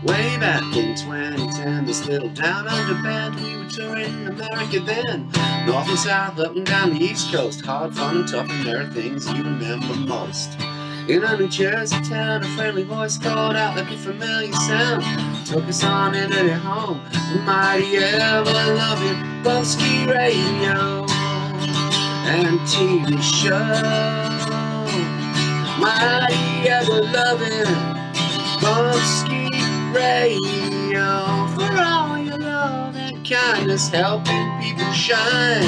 Way back in 2010, this little town under band, we were touring America then. North and south, up and down the East Coast, hard, fun and tough, and there are things you remember most. In a New Jersey town, a friendly voice called out like a familiar sound, took us on into their home, the mighty ever-loving Bumpskey radio and TV show. Mighty ever-loving Bumpskey radio, for all your love and kindness, helping people shine.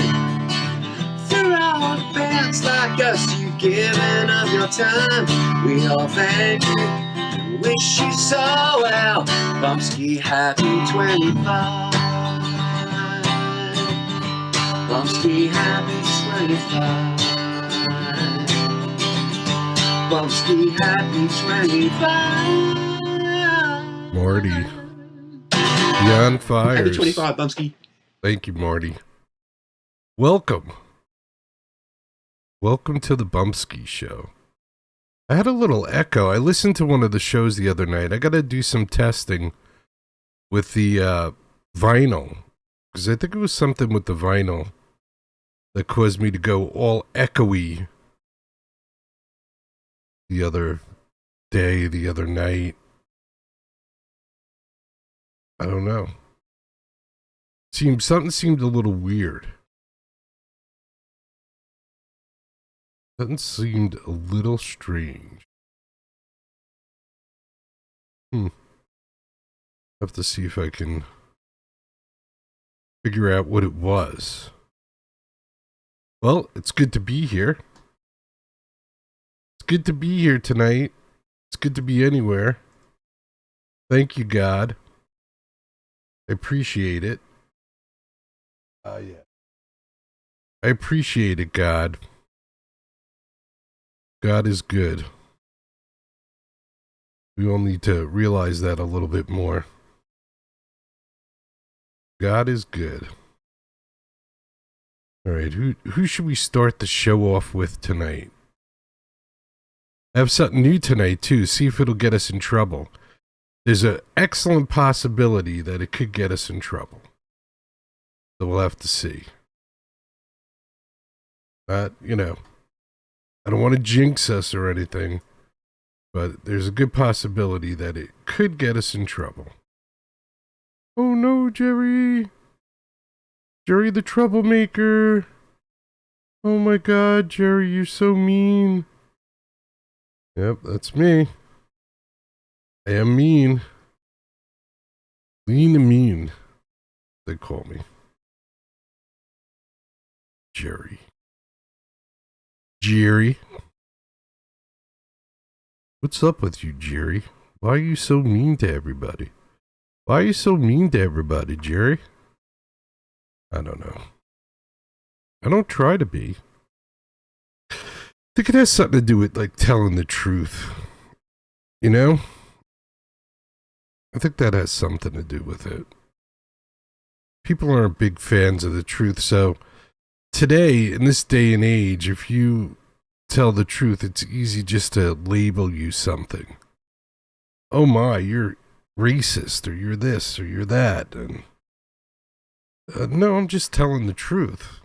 For all the bands like us, you've given of your time. We all thank you and wish you so well. Bumpskey, happy 25. Bumpskey, happy 25. Bumpskey, happy 25. Marty. Beyond Fires. Happy 25, Bumpskey. Thank you, Marty. Welcome. Welcome to the Bumpskey Show. I had a little echo. I listened to one of the shows the other night. I got to do some testing with the vinyl, because I think it was something with the vinyl that caused me to go all echoey the other day, the other night. I don't know. Something seemed a little weird. Something seemed a little strange. Have to see if I can figure out what it was. Well, it's good to be here. It's good to be here tonight. It's good to be anywhere. Thank you, God. I appreciate it. Yeah. I appreciate it, God. God is good. We all need to realize that a little bit more. God is good. All right, who should we start the show off with tonight? I have something new tonight, too. See if it'll get us in trouble. There's an excellent possibility that it could get us in trouble. So we'll have to see. I don't want to jinx us or anything, but there's a good possibility that it could get us in trouble. Oh no, Jerry! Jerry the troublemaker! Oh my God, Jerry, you're so mean. Yep, that's me. I am mean. Lean and mean, they call me. Jerry. Jerry. What's up with you, Jerry? Why are you so mean to everybody? Why are you so mean to everybody, Jerry? I don't know. I don't try to be. I think it has something to do with, like, telling the truth. You know? I think that has something to do with it. People aren't big fans of the truth, so today, in this day and age, if you tell the truth, it's easy just to label you something. Oh my, you're racist, or you're this, or you're that. And no, I'm just telling the truth.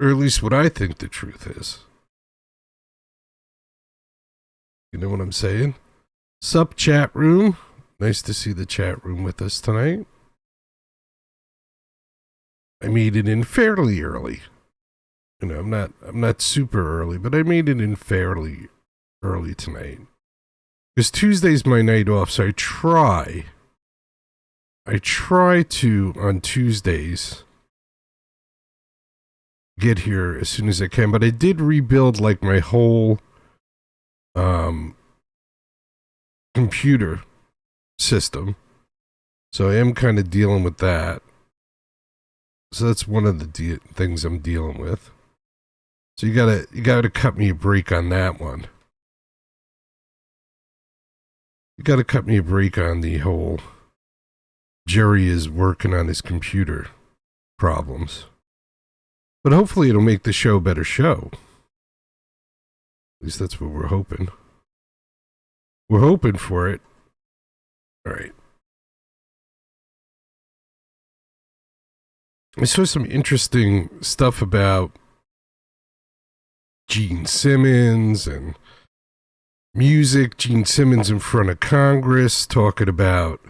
Or at least what I think the truth is. You know what I'm saying? Sup, chat room? Nice to see the chat room with us tonight. I made it in fairly early. You know, I'm not super early, but I made it in fairly early tonight. Because Tuesday's my night off, so I try to, on Tuesdays, get here as soon as I can. But I did rebuild, like, my whole computer system. So I am kind of dealing with that. So that's one of the things I'm dealing with. So you gotta cut me a break on that one. You gotta cut me a break on the whole Jerry is working on his computer problems. But hopefully it'll make the show a better show. At least that's what we're hoping. We're hoping for it. All right. I saw some interesting stuff about Gene Simmons and music. Gene Simmons in front of Congress talking about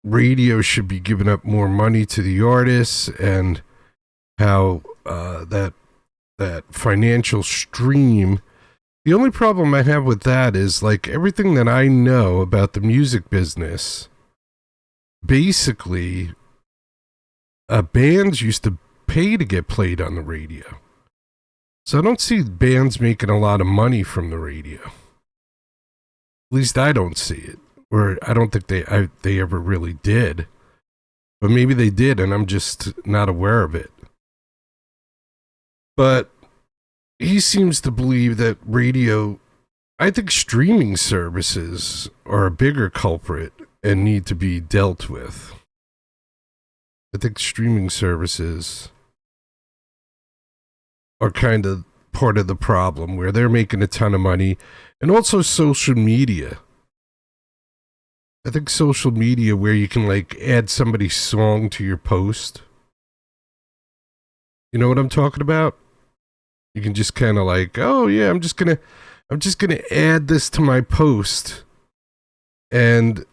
radio should be giving up more money to the artists, and how that financial stream. The only problem I have with that is, like, everything that I know about the music business, basically, bands used to pay to get played on the radio. So I don't see bands making a lot of money from the radio. At least I don't see it. Or I don't think they ever really did. But maybe they did, and I'm just not aware of it. But he seems to believe that radio, I think streaming services are a bigger culprit and need to be dealt with. I think streaming services are kind of part of the problem, where they're making a ton of money. And also social media. I think social media, where you can, like, add somebody's song to your post. You know what I'm talking about? You can just kind of like, oh yeah, I'm just gonna add this to my post. And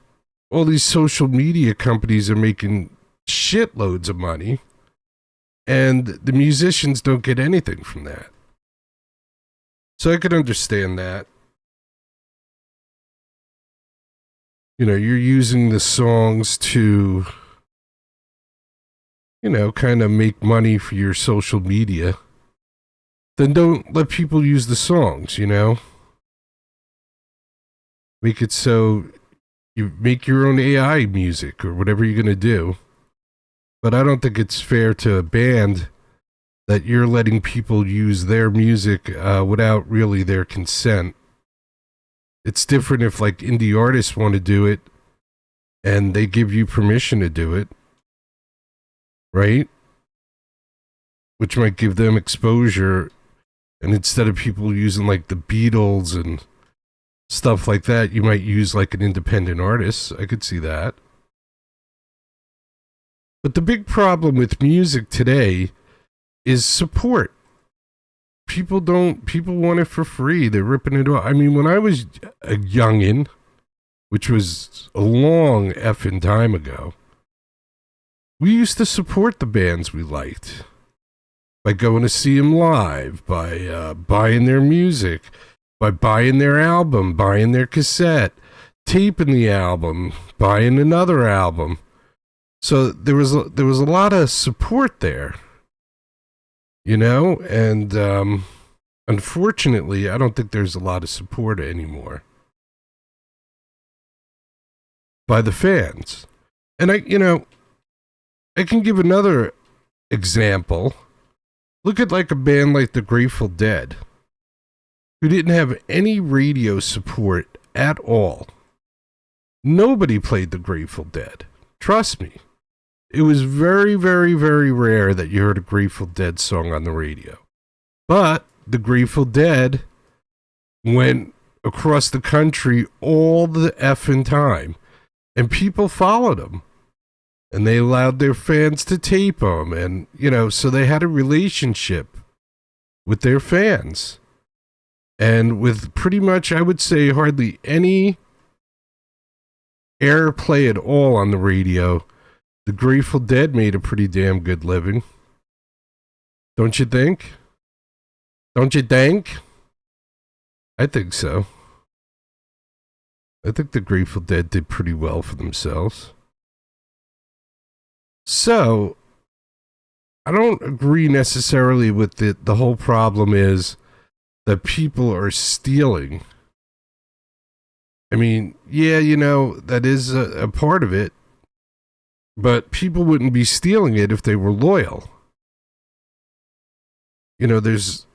all these social media companies are making shitloads of money, and the musicians don't get anything from that. So I could understand that. You know, you're using the songs to, you know, kind of make money for your social media. Then don't let people use the songs, you know? Make it so you make your own AI music or whatever you're going to do. But I don't think it's fair to a band that you're letting people use their music without really their consent. It's different if, like, indie artists want to do it and they give you permission to do it, right? Which might give them exposure. And instead of people using, like, the Beatles and stuff like that, you might use, like, an independent artist. I could see that. But the big problem with music today is support. People want it for free. They're ripping it off. I mean, when I was a youngin', which was a long effing time ago, we used to support the bands we liked. By going to see them live, by buying their music, by buying their album, buying their cassette, taping the album, buying another album. So there was a lot of support there, you know, and unfortunately, I don't think there's a lot of support anymore by the fans. And I can give another example. Look at, like, a band like the Grateful Dead, who didn't have any radio support at all. Nobody played the Grateful Dead. Trust me. It was very, very, very rare that you heard a Grateful Dead song on the radio. But the Grateful Dead went across the country all the effing time, and people followed them. And they allowed their fans to tape them. And, you know, so they had a relationship with their fans. And with pretty much, I would say, hardly any airplay at all on the radio, the Grateful Dead made a pretty damn good living. Don't you think? Don't you think? I think so. I think the Grateful Dead did pretty well for themselves. So, I don't agree necessarily with it. The whole problem is that people are stealing. I mean, yeah, you know, that is a part of it. But people wouldn't be stealing it if they were loyal. You know, there's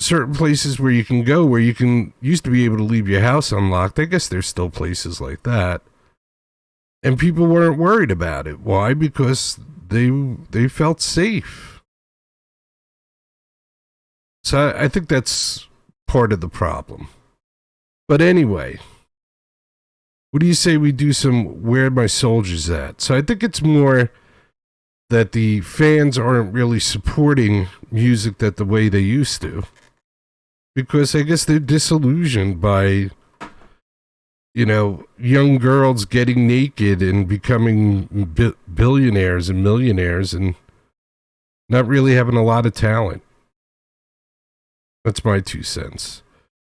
certain places where you can go where you used to be able to leave your house unlocked. I guess there's still places like that. And people weren't worried about it. Why? Because they felt safe. So I think that's part of the problem. But anyway, What do you say we do some Where My Soldiers At? So I think it's more that the fans aren't really supporting music that the way they used to. Because I guess they're disillusioned by, young girls getting naked and becoming billionaires and millionaires and not really having a lot of talent. That's my 2 cents.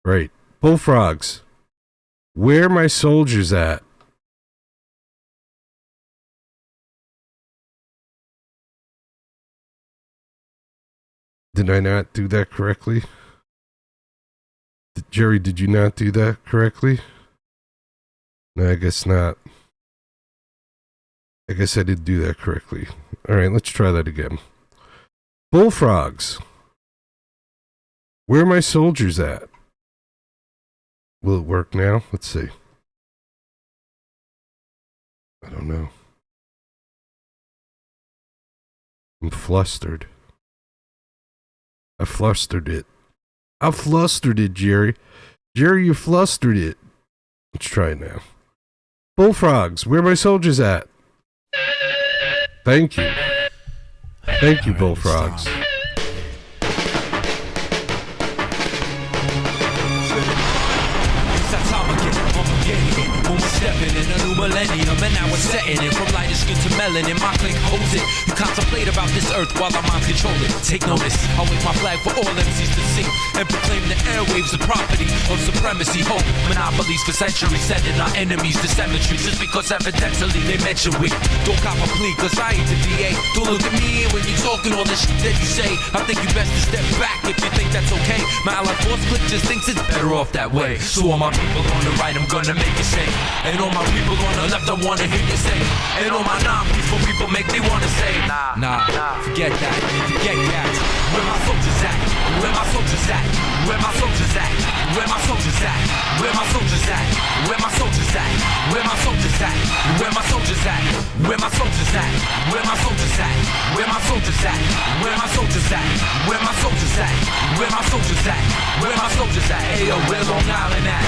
Right. Bullfrogs. Where My Soldiers At? Did I not do that correctly? Jerry, did you not do that correctly? No, I guess not. I guess I didn't do that correctly. All right, let's try that again. Bullfrogs. Where are my soldiers at? Will it work now? Let's see. I don't know. I'm flustered. I flustered it. I flustered it, Jerry. Jerry, you flustered it. Let's try it now. Bullfrogs, where are my soldiers at? Thank you. Thank you, Bullfrogs. Stepping in a new millennium, and now we're setting it from lighter skin to melanin. My clique holds it. You contemplate about this earth while our minds control it. Take notice, I wave my flag for all MCs to see and proclaim the airwaves the property of supremacy. Hope monopolies for centuries, sending our enemies to cemeteries just because evidentally they mention we don't cop a plea, cause I ain't the DA. Don't look at me when you're talking all this shit that you say. I think you best to step back if you think that's okay. My ally force clique just thinks it's better off that way. So all my people on the right, I'm gonna make it say. And all my people on the left, I wanna hear you say. And all my non-peaceful people make me wanna say, Nah, forget that, forget that. Where my soldiers at? Where my soldiers at? Where my soldiers at? Where my soldiers at? Where my soldiers at? Where my soldiers at? Where my soldiers at? Where my soldiers at? Where my soldiers at? Where my soldiers at? Where my soldiers at? Where my soldiers at? Where my soldiers at? Where my soldiers at? Where my soldiers at? Ayo, where Long Island at?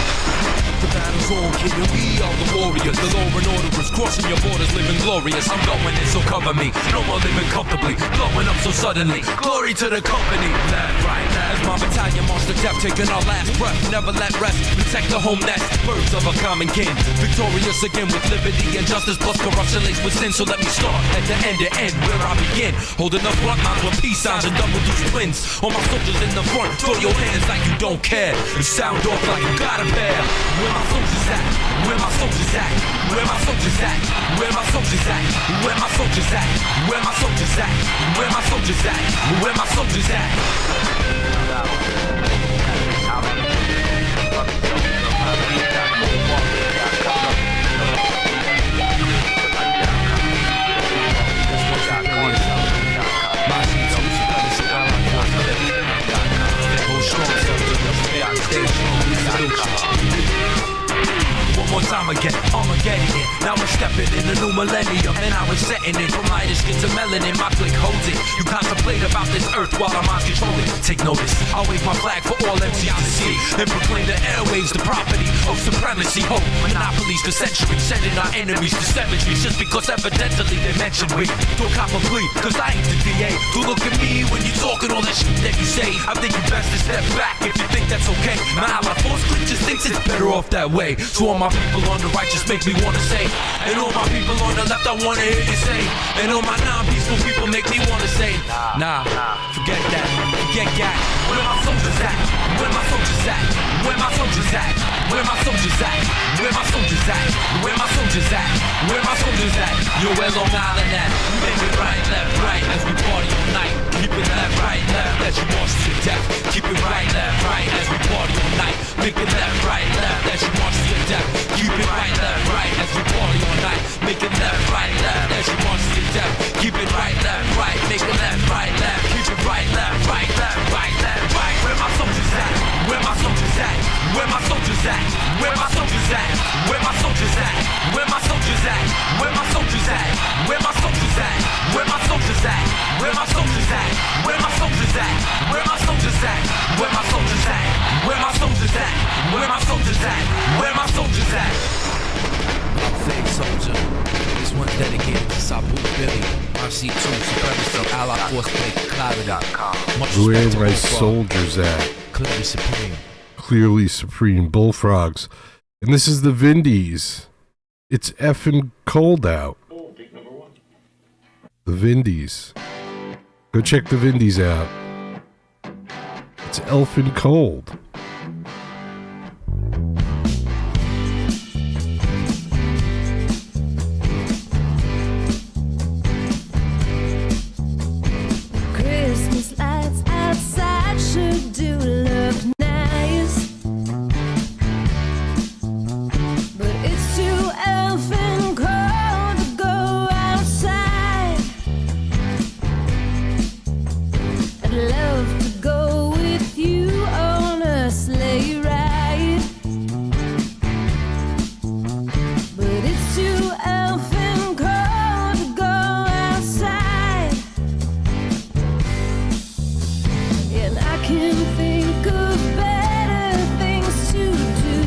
The battle's on, kid, and we are the warriors. The law and order is crossing your borders, living glorious. I'm going in, so cover me. No more living comfortably, blowing up so suddenly. Glory to the company. Left, right, left. As my battalion march to death, taking our last breath. Never let rest, protect the home nest. Birds of a common kin, victorious again with liberty and justice plus corruption laced with sin. So let me start at the end where I begin. Holding the front lines with peace signs and double deuce twins. All my soldiers in the front, throw your hands like you don't care. And sound off like you got a pair. Where my soldiers at? Where my soldiers at? Where my soldiers at? Where my soldiers at? Where my soldiers at? Where my soldiers at? Where my soldiers at? Where my soldiers at? One more time again, Armageddon. Now we're stepping in a new millennium, and I was setting it from lighter skin to melanin. My clique holds it. You contemplate about this earth while our minds control it. Take notice, I'll wave my flag for all MCs to see and proclaim the airwaves the property of supremacy. Hope monopolies for centuries, sending our enemies to cemeteries just because evidentally they mention we don't cop a plea, cause I ain't the DA. Don't look at me when you're talking all that shit that you say. I think you best to step back if you think that's okay. My ally force clique just thinks it's better off that way. So all my people on the right just make me wanna say, and all my people on the left I wanna hear you say, and all my non-peaceful people make me wanna say, Nah, forget that, forget that. Where my soldiers at? Where my soldiers at? Where my soldiers at? Where my soldiers at? Where my soldiers at? Where my soldiers at? Where my soldiers at? Yo, where Long Island at? We make it right, left, right as we party all night. Keep it left, right, left as you march to your death. Keep it right, left, right as we party all night. Make it left, right, left as you march to your death. Keep it right, left, right as we party all night. Make it left, right, left as you march to your death. Keep it right, left, right. Make it left, right, left. Keep it right, left, right, left, right, left, right. Where my soldiers at? Where my soldiers at? Where my soldiers at? Where my soldiers at? Where my soldiers at? Where my soldiers at? Where my soldiers at? Where my soldiers at? Where my soldiers at? Where my soldiers at? Where my soldiers at? Where my soldiers at? dedicated to Sabu Billy, RC2, Supremacy, Allied Force Plate, Clarity. Much Where respect to my Bullfrog, soldiers at? Clearly Supreme. Clearly Supreme Bullfrogs. And this is the Vindies. It's effing cold out. The Vindies. Go check the Vindies out. It's elfin cold. Christmas lights outside sure do look nice, but it's too elfin cold to go outside. I'd love to go with you on a sleigh ride, but it's too elfin cold to go outside. And I can think of better things to do,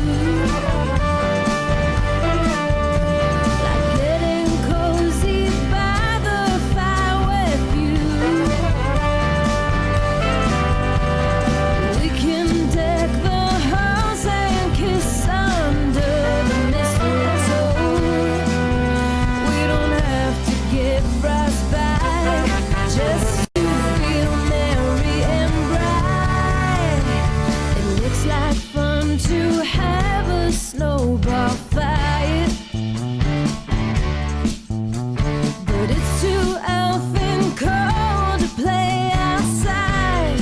like getting cozy by the fire with you. We can deck the halls and kiss under the mistletoe. We don't have to get frostbite just to feel merry and bright. It looks like fun to have a snowball fight, but it's too elfin cold to play outside.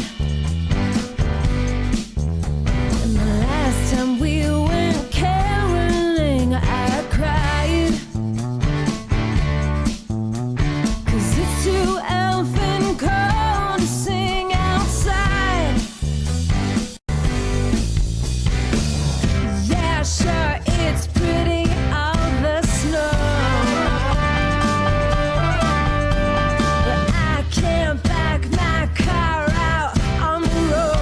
And the last time we went caroling, I cried, 'cause it's too elfin cold to sing outside. Yeah, sure, it's pretty, all the snow, but I can't back my car out on the road.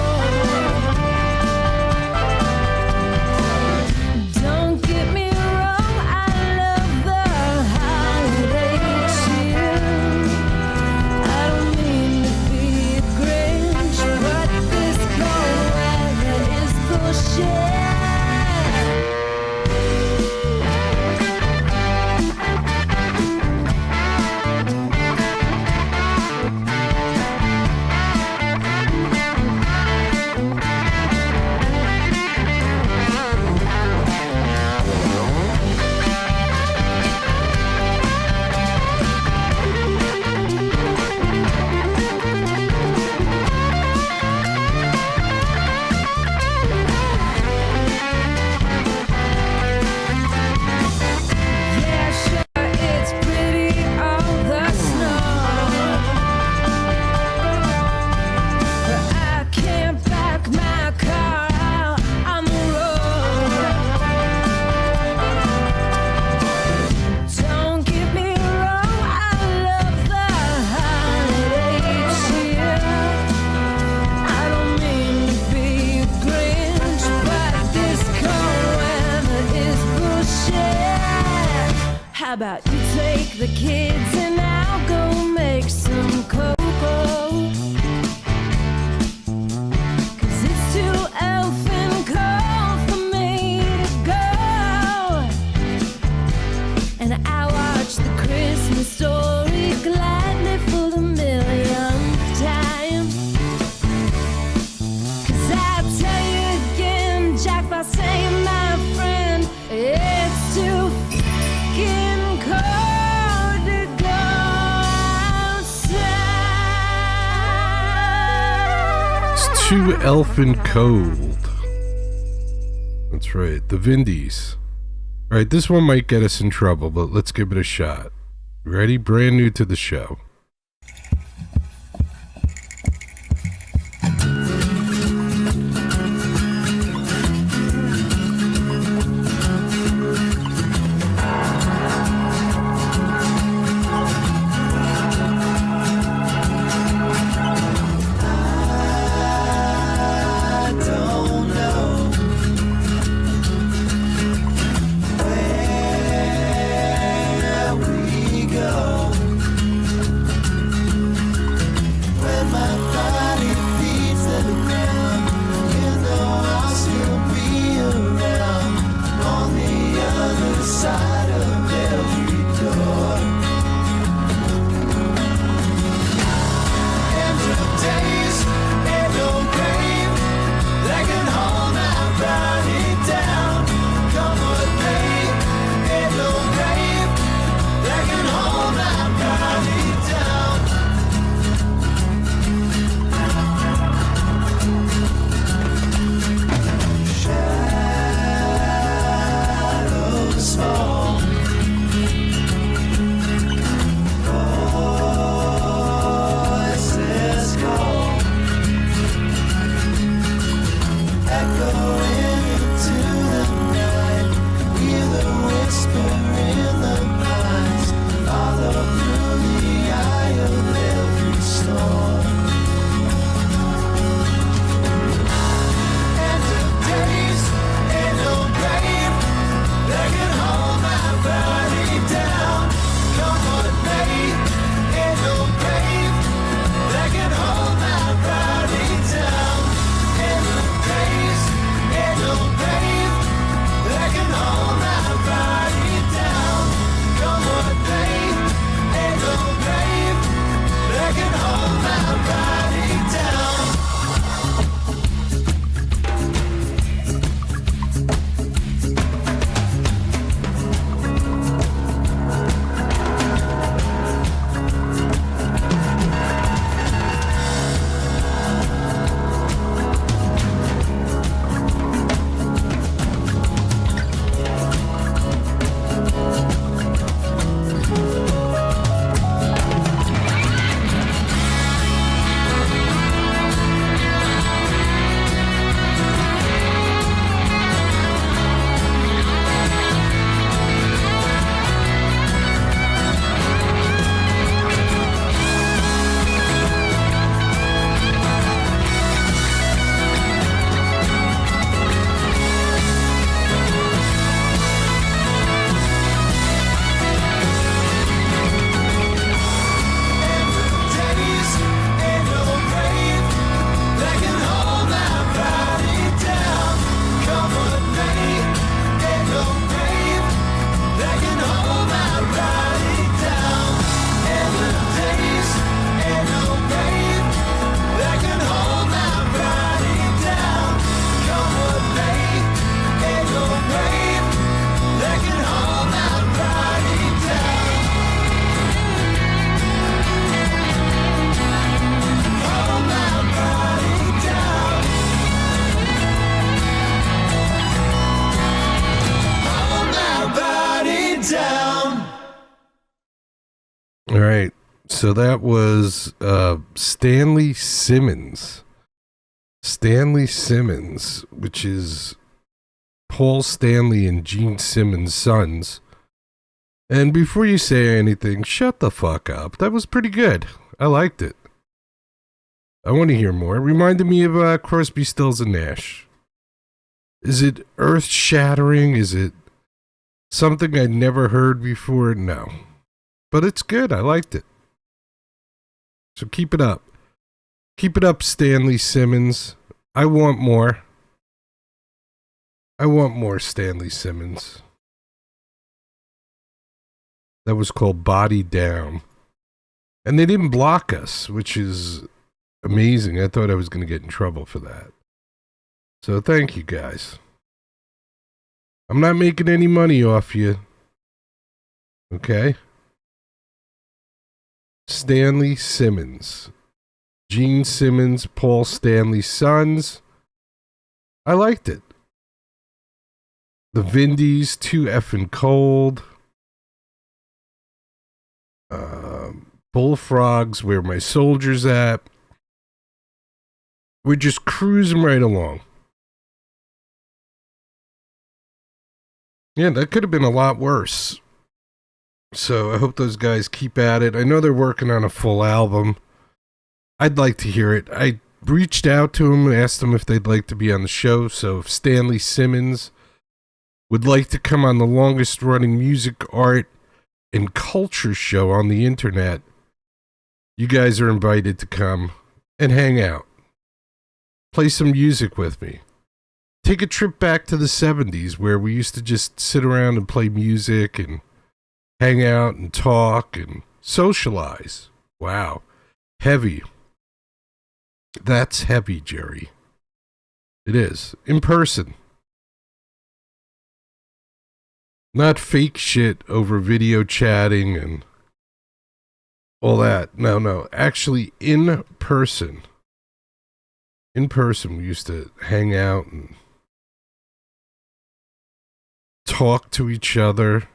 Don't get me wrong, I love the holiday cheer. I don't mean to be a Grinch, but this cold weather is bullshit. Yeah, sure, it's pretty, all the snow, but I can't back my car out on the road. Don't get me wrong, I love the holiday cheer. I don't mean to be a Grinch, but this cold weather is bullshit. How about you take the kids and I'll go make some cocoa, 'cause it's too elfin cold for me to go. And I watch the Christmas Story gladly for the millionth time, 'cause I'll tell you again, Jack Frost saying, my friend, it's too fucking cold to go outside. It's too elfin cold. That's right. The Vindies. All right, this one might get us in trouble, but let's give it a shot. Ready? Brand new to the show. echoing into the night. Hear the whisper in the pines. Follow through the eye of every storm. End of days, ain't no grave that can hold my body down. Come what may, ain't no grave that can hold my body down. End of days, ain't no grave that can hold my body down. Come what may, ain't no grave that can hold my body down. All right. So that was Stanley Simmons. Stanley Simmons, which is Paul Stanley and Gene Simmons' sons. And before you say anything, shut the fuck up. That was pretty good. I liked it. I want to hear more. It reminded me of Crosby, Stills, and Nash. Is it earth-shattering? Is it something I'd never heard before? No. But it's good. I liked it. So keep it up. Keep it up, Stanley Simmons. I want more. I want more Stanley Simmons. That was called Body Down. And they didn't block us, which is amazing. I thought I was going to get in trouble for that. So thank you guys. I'm not making any money off you. Okay? Stanley Simmons. Gene Simmons, Paul Stanley's sons. I liked it. The Vindies, Too Effin' Cold. Bullfrogs, Where My Soldiers At. We're just cruising right along. Yeah, that could have been a lot worse. So I hope those guys keep at it. I know they're working on a full album. I'd like to hear it. I reached out to them and asked them if they'd like to be on the show. So if Stanley Simmons would like to come on the longest running music, art, and culture show on the internet, you guys are invited to come and hang out. Play some music with me. Take a trip back to the 70s where we used to just sit around and play music and hang out and talk and socialize. Wow. Heavy. That's heavy, Jerry. It is. In person. Not fake shit over video chatting and all that. No. Actually, in person. In person, we used to hang out and talk to each other.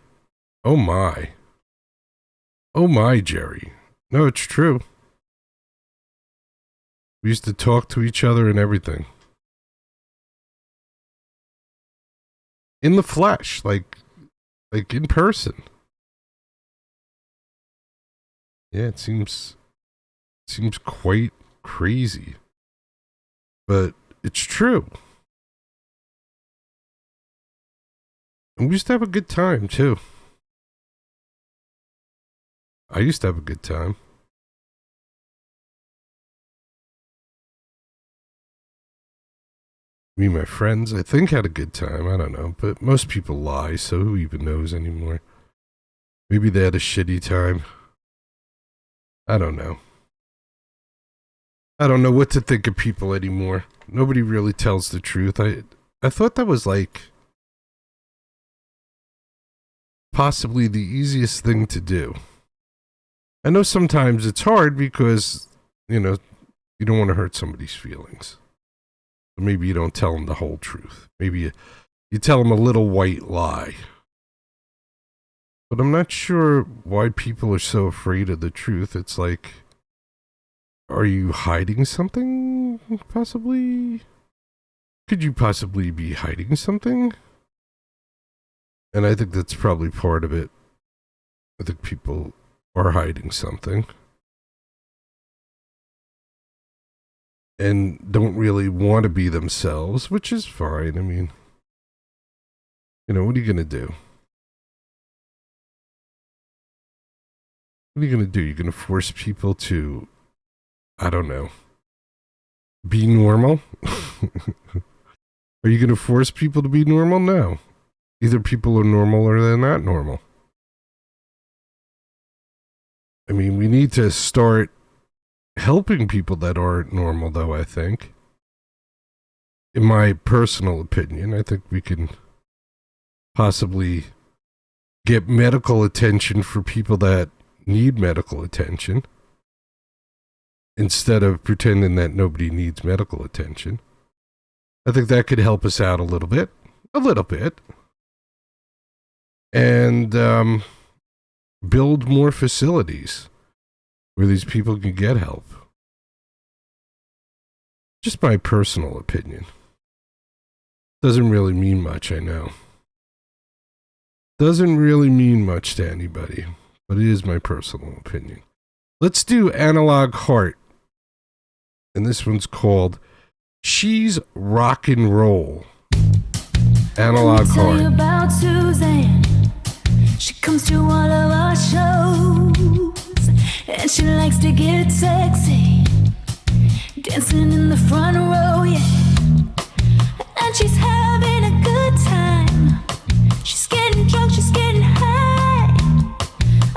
Oh my. Oh my, Jerry. No, it's true. We used to talk to each other and everything. in the flesh, like in person. Yeah, it seems quite crazy, but it's true. And we used to have a good time too. I used to have a good time. Me and my friends, I think, had a good time. I don't know, but most people lie, so who even knows anymore? Maybe they had a shitty time. I don't know. I don't know what to think of people anymore. Nobody really tells the truth. I thought that was like possibly the easiest thing to do. I know sometimes it's hard because, you know, you don't want to hurt somebody's feelings. So maybe you don't tell them the whole truth. Maybe you tell them a little white lie. But I'm not sure why people are so afraid of the truth. It's like, are you hiding something, possibly? Could you possibly be hiding something? And I think that's probably part of it. I think people are hiding something. And don't really want to be themselves, which is fine. I mean, you know, what are you going to do? What are you going to do? You're going to force people to, I don't know, be normal? Are you going to force people to be normal? No. Either people are normal or they're not normal. I mean, we need to start helping people that aren't normal, though, I think. In my personal opinion, I think we can possibly get medical attention for people that need medical attention instead of pretending that nobody needs medical attention. I think that could help us out a little bit. And build more facilities where these people can get help. Just my personal opinion. Doesn't really mean much, I know. Doesn't really mean much to anybody, but it is my personal opinion. Let's do Analog Heart. And this one's called She's Rockin' Roll. Analog Let me tell you Heart. about Suzanne. She comes to all of our shows, and she likes to get sexy, dancing in the front row, yeah. And she's having a good time. She's getting drunk, she's getting high.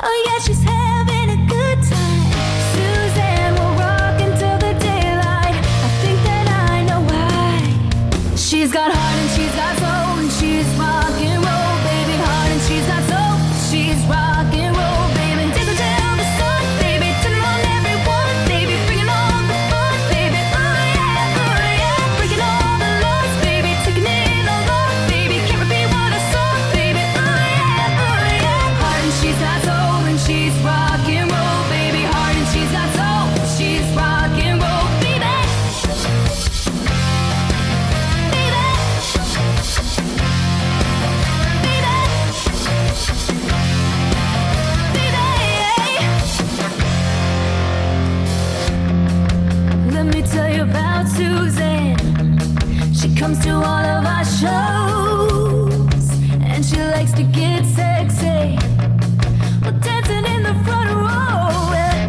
Oh yeah, she's having a good time. Suzanne will rock until the daylight. I think that I know why. She's got heart and she's got soul, and she's rock and roll, baby. Heart and she's got soul. She's rock and roll, baby. Dance until the sun, baby. Turn on everyone, baby. Bringing all the fun, baby. Oh yeah. Breaking all the laws, baby. Taking it all off, baby. Can't repeat what I saw, baby. Oh yeah. Heart and she's got soul, and she's rock and roll, baby. Heart and she's got soul, she's rock and roll, baby. Let me tell you about Suzanne. She comes to all of our shows, and she likes to get sexy. Well, dancing in the front row, yeah.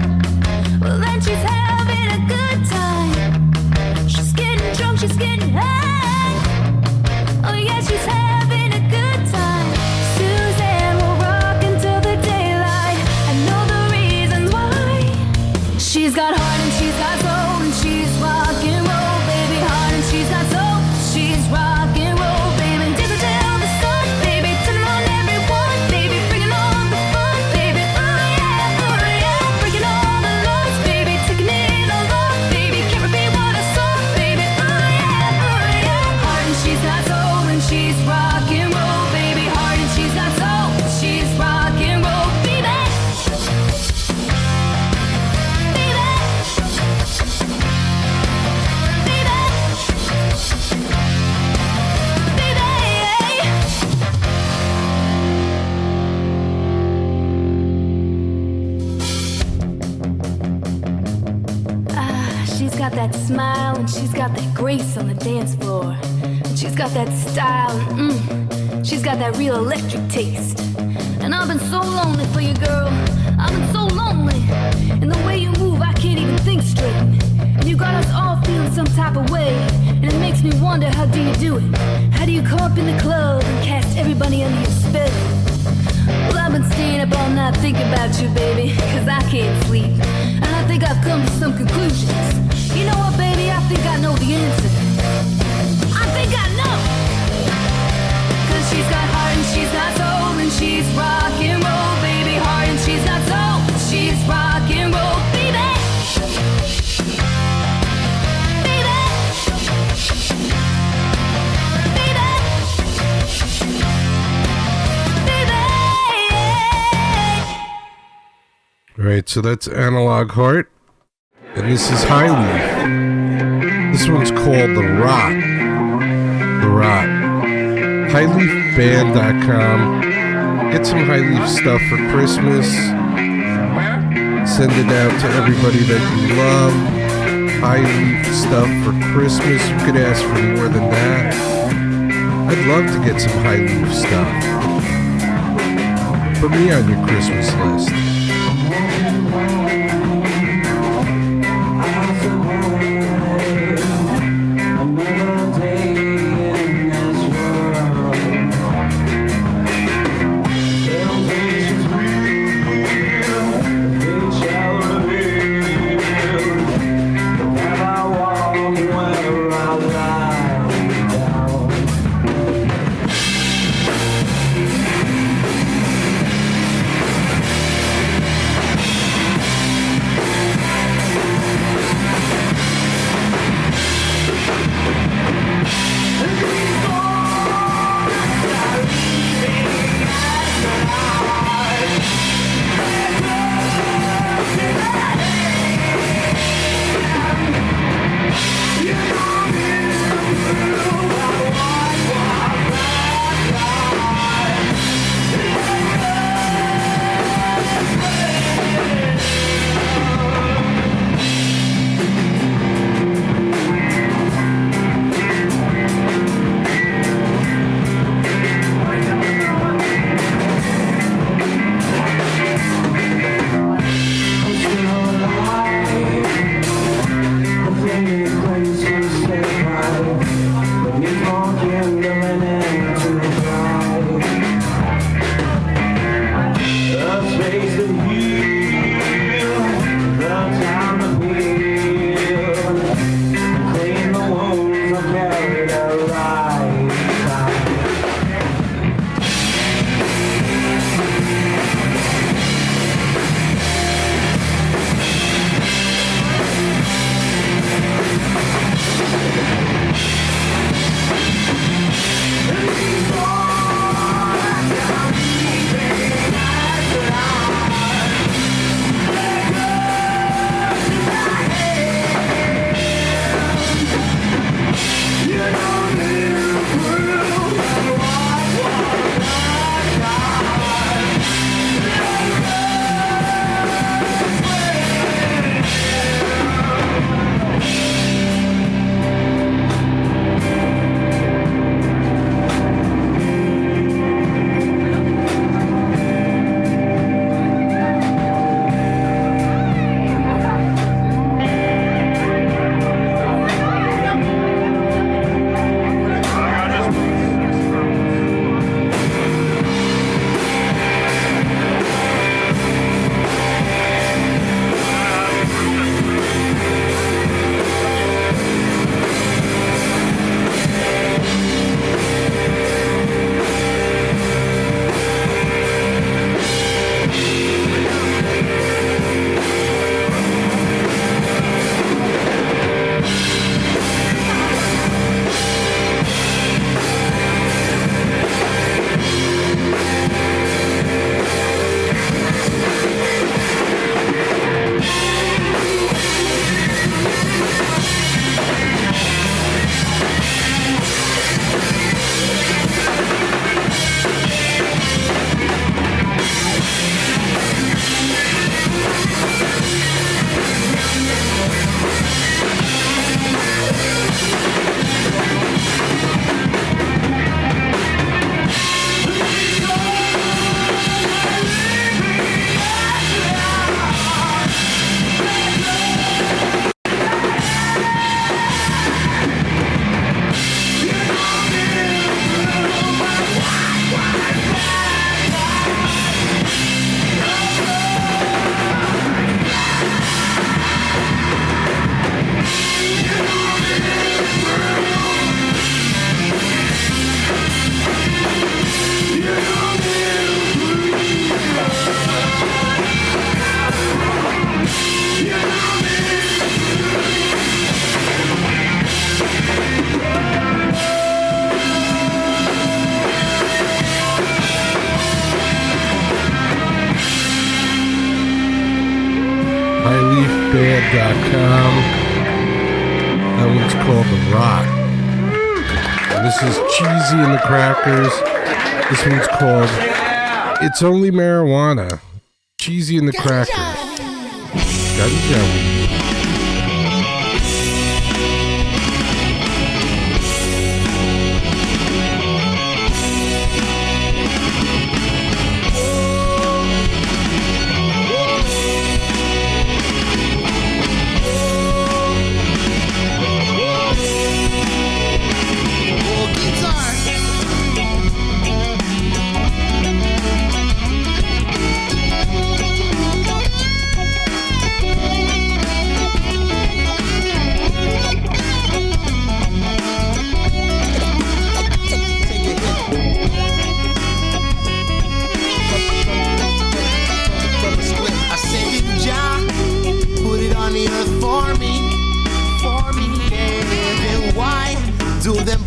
Well, then she's having a good time. She's getting drunk, she's getting high. Oh yeah, she's having a good time. Suzanne will rock until the daylight. I know the reasons why. She's got heart and she's got soul, and she's rock and roll, baby. Heart and she's got soul, she's rock and roll, baby. Dance until the sun, baby. Turn on everyone, baby. Bringing all the fun, baby. Oh yeah. Breaking all the laws, baby. Taking it all off, baby. Can't repeat what I saw, baby. Oh yeah. Heart and she's got soul, and she's rock and roll, baby. Heart and she's got soul, she's rock and roll, baby. smile and she's got that grace on the dance floor. And she's got that style and she's got that real electric taste. And I've been so lonely for you, girl. I've been so lonely. And the way you move, I can't even think straight. And you got us all feeling some type of way. And it makes me wonder, how do you do it? How do you come up in the club and cast everybody under your spell? Well, I've been staying up all night thinking about you, baby, cause I can't sleep. And I think I've come to some conclusions. You know what, baby? I think I know the answer. I think I know. Cause she's got heart and she's got soul and she's rock and roll, baby. Heart and she's got soul, she's rock and roll, baby. Alright, so that's Analog Heart. And this is High Leaf. This one's called The Rot. The Rot. HighLeafBand.com. Get some High Leaf stuff for Christmas. Send it out to everybody that you love. High Leaf stuff for Christmas. You could ask for more than that. I'd love to get some High Leaf stuff. Put me on your Christmas list. Bumpskey.com. That one's called The Rock. And this is Cheesy and the Crackers. This one's called It's Only Marijuana. Cheesy and the Crackers. Ganja.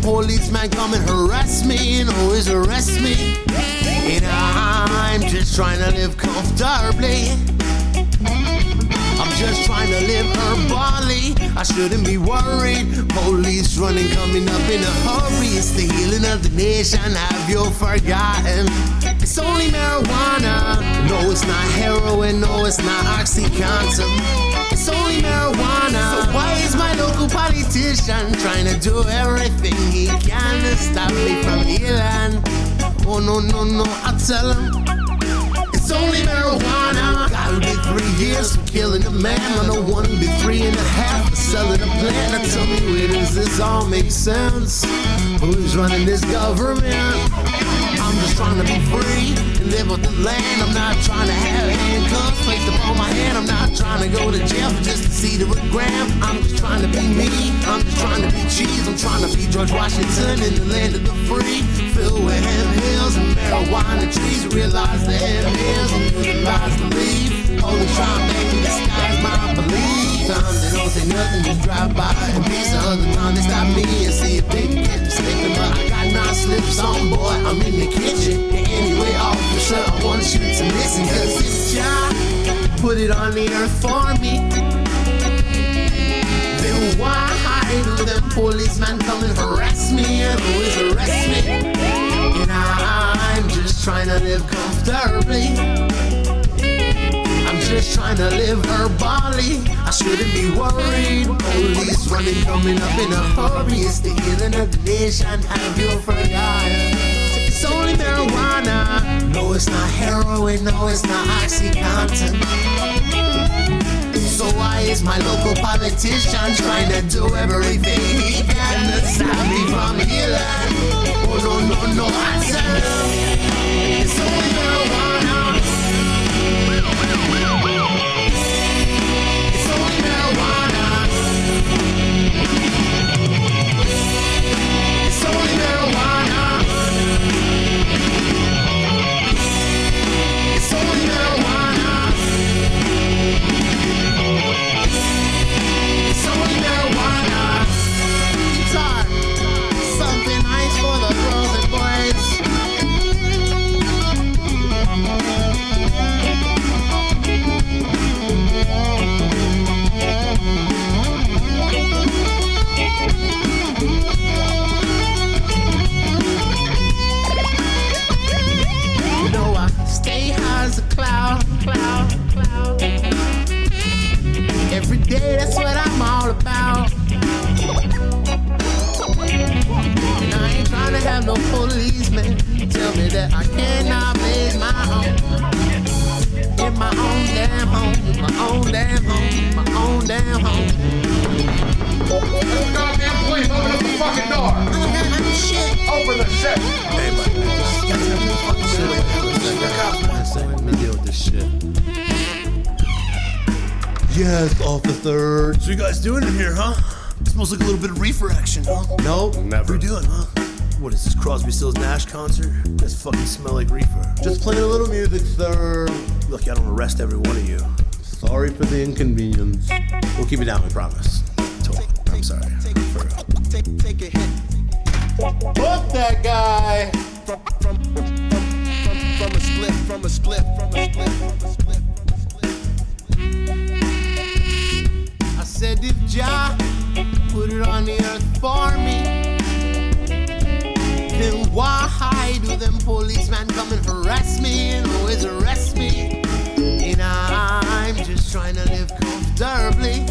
Policeman come and harass me and always arrest me. And I'm just trying to live comfortably. I'm just trying to live urbally. I shouldn't be worried. Police running, coming up in a hurry. It's the healing of the nation. Have you forgotten? It's only marijuana. No, it's not heroin. No, it's not OxyContin. It's only marijuana. So why is my local politician trying to do everything he can to stop me from healing? Oh no, no, no, I tell him it's only marijuana. Gotta be 3 years for killing a man. I know 1 be 3.5 for selling a plant. Now tell me, where does this all make sense? Who's running this government? I'm just trying to be free and live off the land. I'm not trying to have handcuffs placed upon my hand. I'm not trying to go to jail for just a seat of a gram. I'm just trying to be me. I'm just trying to be cheese. I'm trying to be George Washington in the land of the free, filled with hemp hills and marijuana trees. Realize the hemp hills and utilize the leaf. Only try and make me disguise my belief. Times they don't say nothing, just drive by and peace. The other time they stop me and see if they can catch me slipping. But I got 9 slips on, boy. I'm in the kitchen. Anyway, officer, I want you to listen, cause this job put it on the earth for me. Then why do them policemen come and harass me and always arrest me? And I'm just trying to live comfortably. I'm just trying to live urbally. I shouldn't be worried. Police running, coming up in a hurry. It's the healing of the nation. Have you forgotten? It's only marijuana. No, it's not heroin. No, it's not OxyContin. So why is my local politician trying to do everything he can to stop me from healing? Oh no, no, no, I tell him it's only marijuana. It's only marijuana. It's only marijuana. It's only marijuana. It's only marijuana. Guitar, something nice for the girls and boys. You know I stay high as a cloud. Every day, that's what I'm all about. And I ain't trying to have no policeman tell me that I cannot make my own. In my own damn home, in my own damn home, my own damn home. Goddamn police, open up the fucking door! Shit. Open the shit! Hey, man, let me deal with this shit. Yes, officer. So you guys doing in here, huh? Smells like a little bit of reefer action, huh? No, Never. What are you doing, huh? What is this, Crosby, Stills, Nash concert? You guys fucking smell like reefer. just playing a little music, sir. Look, I don't arrest every one of you. Sorry for the inconvenience. We'll keep it down, we promise. Totally. I'm sorry. For real. Take a hit. Fuck that guy. From a split, from a split, from a split, from a split, from a split. said if Jah put it on the earth for me, then why do them policemen come and harass me and always arrest me? And I'm just trying to live comfortably.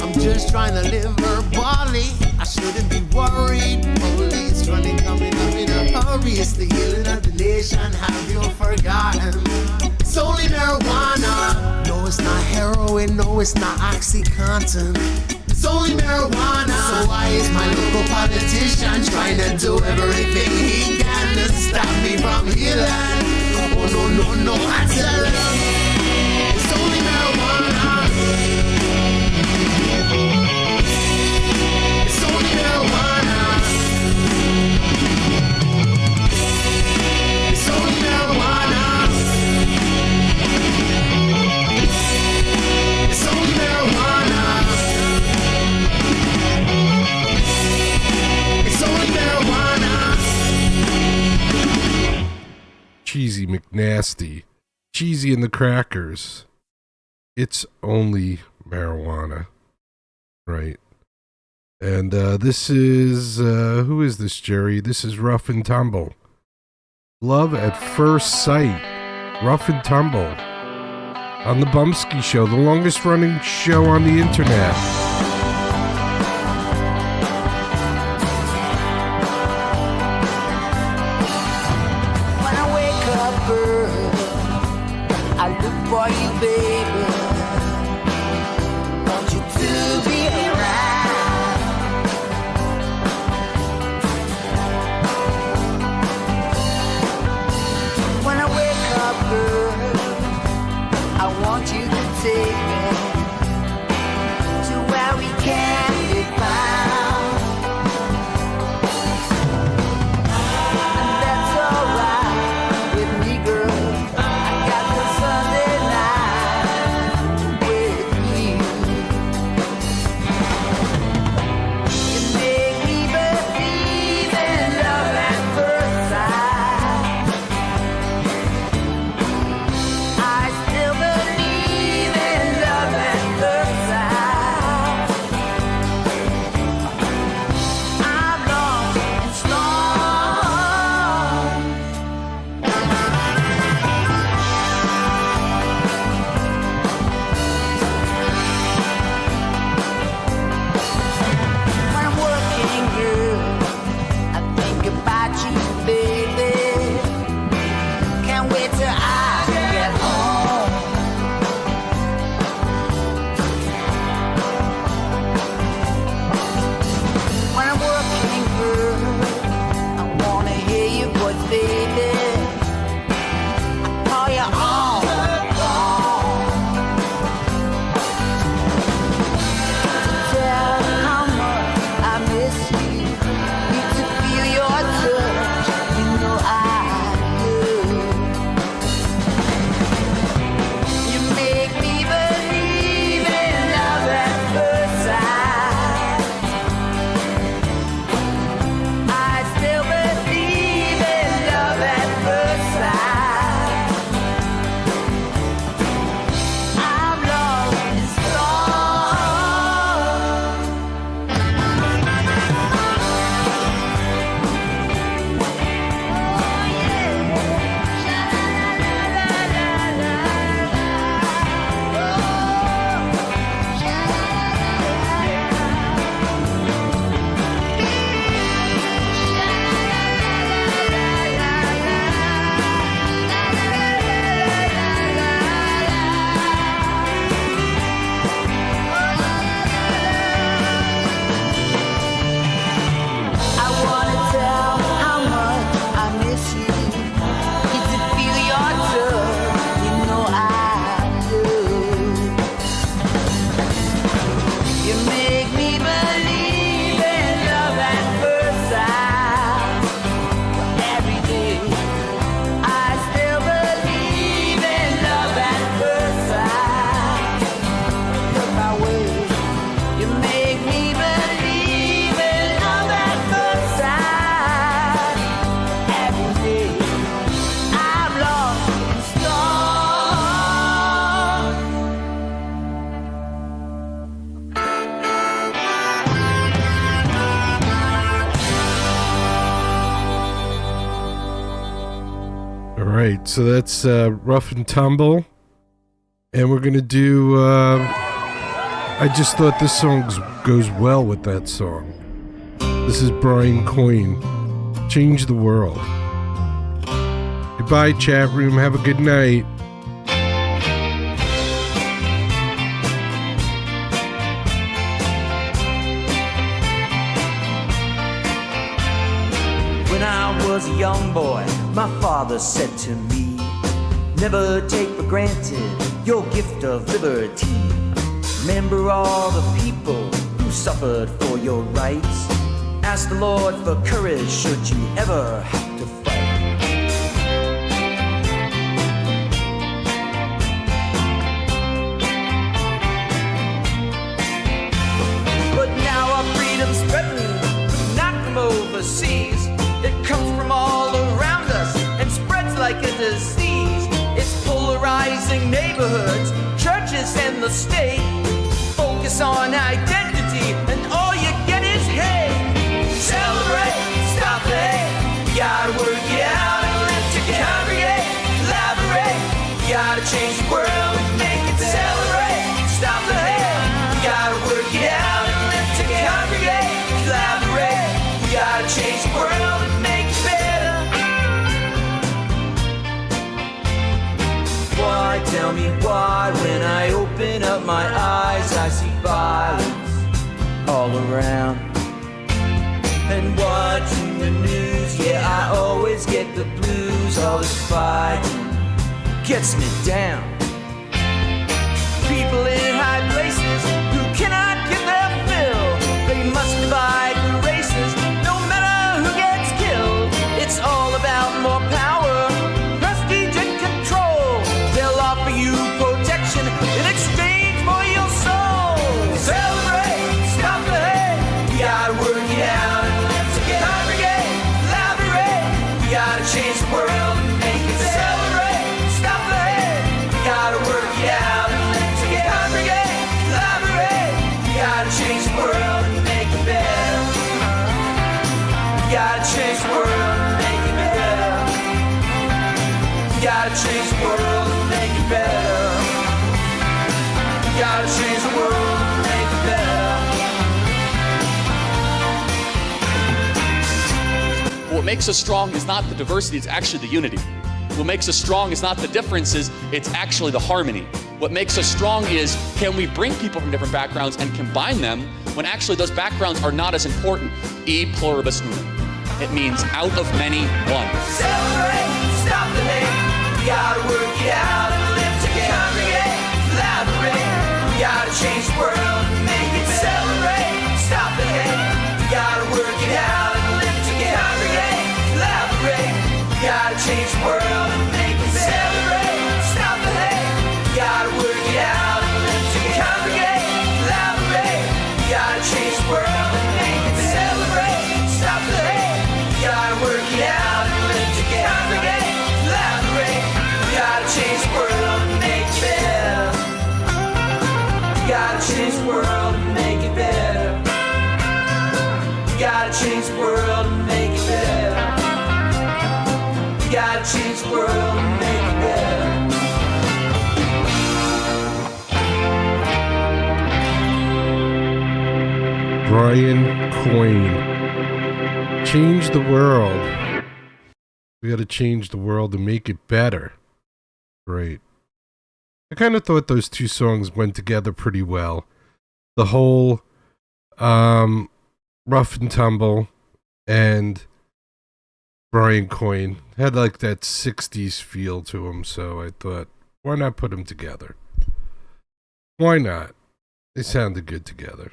I'm just trying to live verbally. I shouldn't be worried. Police running, coming up in a hurry. It's the healing of the nation. Have you forgotten? It's only marijuana. No, it's not heroin. No, it's not OxyContin. It's only marijuana. So why is my local politician trying to do everything he can to stop me from healing? Oh no, no, no, I tell him it's only marijuana. It's only marijuana. It's only marijuana. It's only marijuana. It's only marijuana. Cheesy McNasty. Cheesy and the Crackers. It's only marijuana. Right. And this is, who is this, Jerry? This is Rough and Tumble. Love at First Sight. Rough and Tumble. On the Bumpskey Show, the longest running show on the internet. When I wake up early, I look for you, baby. Want you to be around. When I wake up early, I want you to take me to where right, so that's Rough and Tumble. And we're going to do... I just thought this song goes well with that song. This is Brian Coyne. Change the World. Goodbye, chat room. Have a good night. When I was a young boy, my father said to me, never take for granted your gift of liberty. Remember all the people who suffered for your rights. Ask the Lord for courage should you ever have to fight. But now our freedom's threatened, but not from overseas. It comes from all around us and spreads like a disease. It's polarizing neighborhoods, churches and the state. Focus on identity and all you get is hate. Celebrate, stop the hate. You gotta work it out and live to congregate. Collaborate, you gotta change the world and make it better. Celebrate, stop the hate. You gotta work it out and live to congregate. Collaborate, you gotta change the world and make it better. Why, tell me why, when I open up my eyes I see violence all around. And watching the news, yeah, I always get the blues. All this fighting gets me down. People in high places who cannot get their fill, they must divide the races, no matter who gets killed. It's all about more power, prestige and control. They'll offer you protection in exchange for your soul. Celebrate, stop the hate. We gotta work it out. Change the world and make it better. Celebrate, stop the hate. We gotta work it out and live together. Congregate, collaborate. We gotta change the world and make it better. We gotta change the world and make it better. We gotta change the world and make it better. We gotta change the world and make it better. What makes us strong is not the diversity, it's actually the unity. What makes us strong is not the differences, it's actually the harmony. What makes us strong is, can we bring people from different backgrounds and combine them when actually those backgrounds are not as important? E pluribus unum. It means out of many, one. Celebrate, stop the hate. We gotta work it out and live together. Congregate, collaborate. We gotta change the world and make it better. Celebrate, stop the hate. We gotta work it out and live together. Congregate, collaborate. We gotta change the world and make it better. Celebrate, stop the hate. We gotta work it out and live together. Congregate, collaborate. We gotta change the world and make it better. Celebrate, stop the hate. We gotta work it out and live together. Congregate, collaborate. We gotta change the world and make it better. We gotta change the world and make it better. We gotta change the world and make it better. We gotta change the world and make it better. Brian Coyne. Change the world. We gotta change the world and make it better. Right. I kind of thought those two songs went together pretty well. The whole Rough and Tumble and Brian Coyne had like that 60s feel to them, so I thought, why not put them together? Why not? They sounded good together.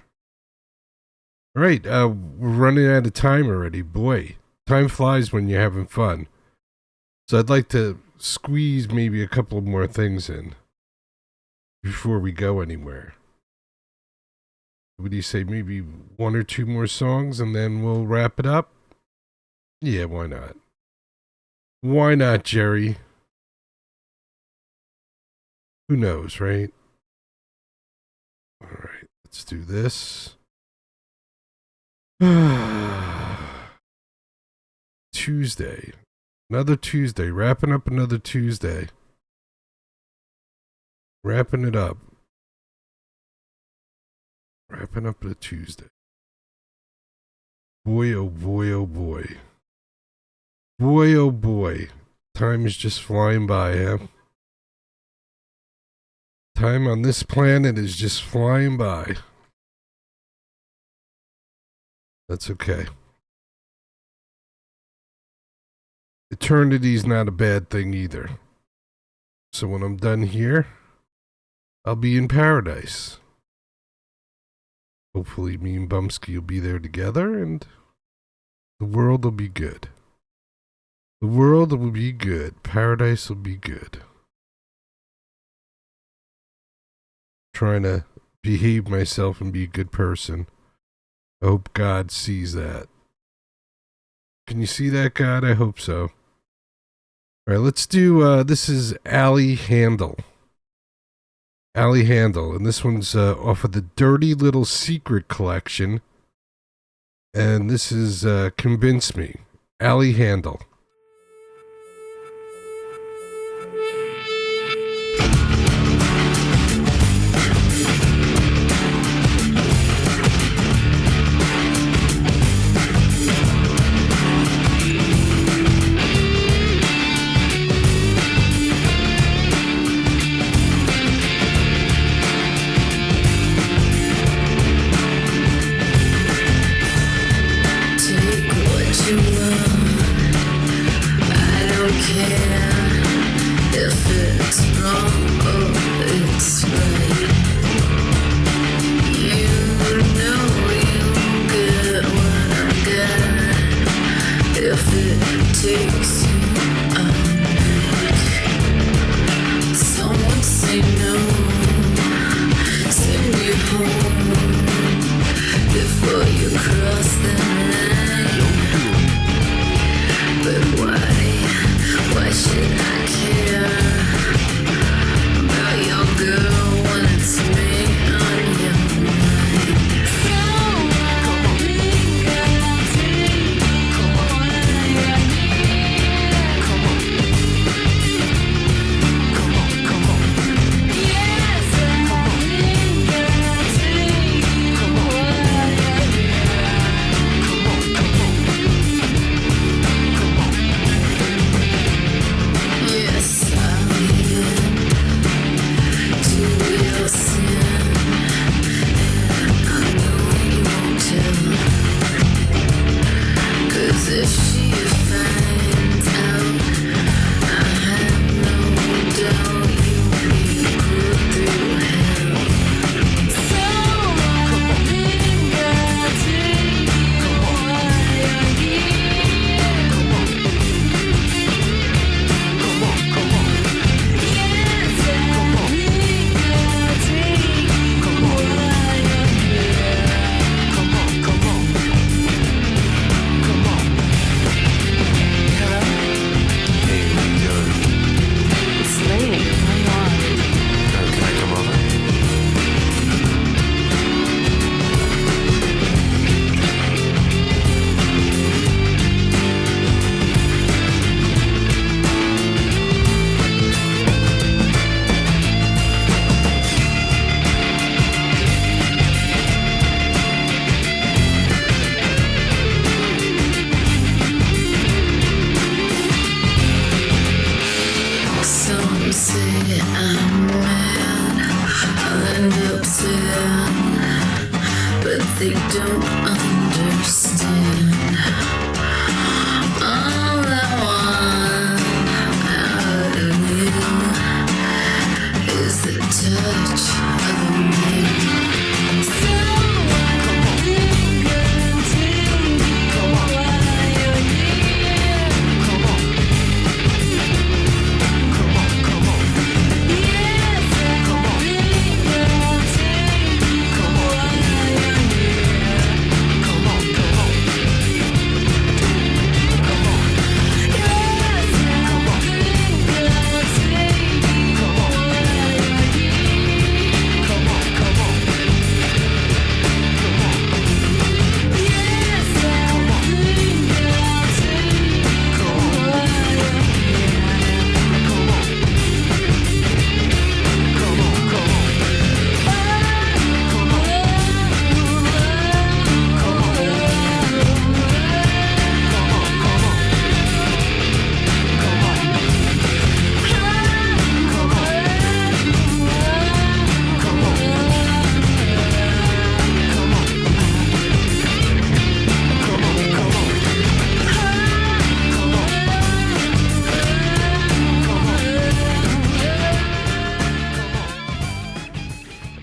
All right, we're running out of time already. Boy, time flies when you're having fun. So I'd like to squeeze maybe a couple more things in before we go anywhere. What do you say? Maybe one or two more songs and then we'll wrap it up? Yeah, why not? Why not, Jerry? Who knows, right? All right, let's do this. Tuesday. Another Tuesday. Wrapping up another Tuesday. Wrapping it up. Wrapping up the Tuesday. Boy, oh boy, oh boy. Boy, oh boy. Time is just flying by, huh? Time on this planet is just flying by. That's okay. Eternity's not a bad thing either. So when I'm done here, I'll be in paradise. Hopefully me and Bumpskey will be there together and the world will be good. The world will be good. Paradise will be good. Trying to behave myself and be a good person. I hope God sees that. Can you see that, God? I hope so. All right, let's do, this is Allie Handel. Allie Handel, and this one's off of the Dirty Little Secret collection. And this is Convince Me. Allie Handel. Why should I care about your girl when it's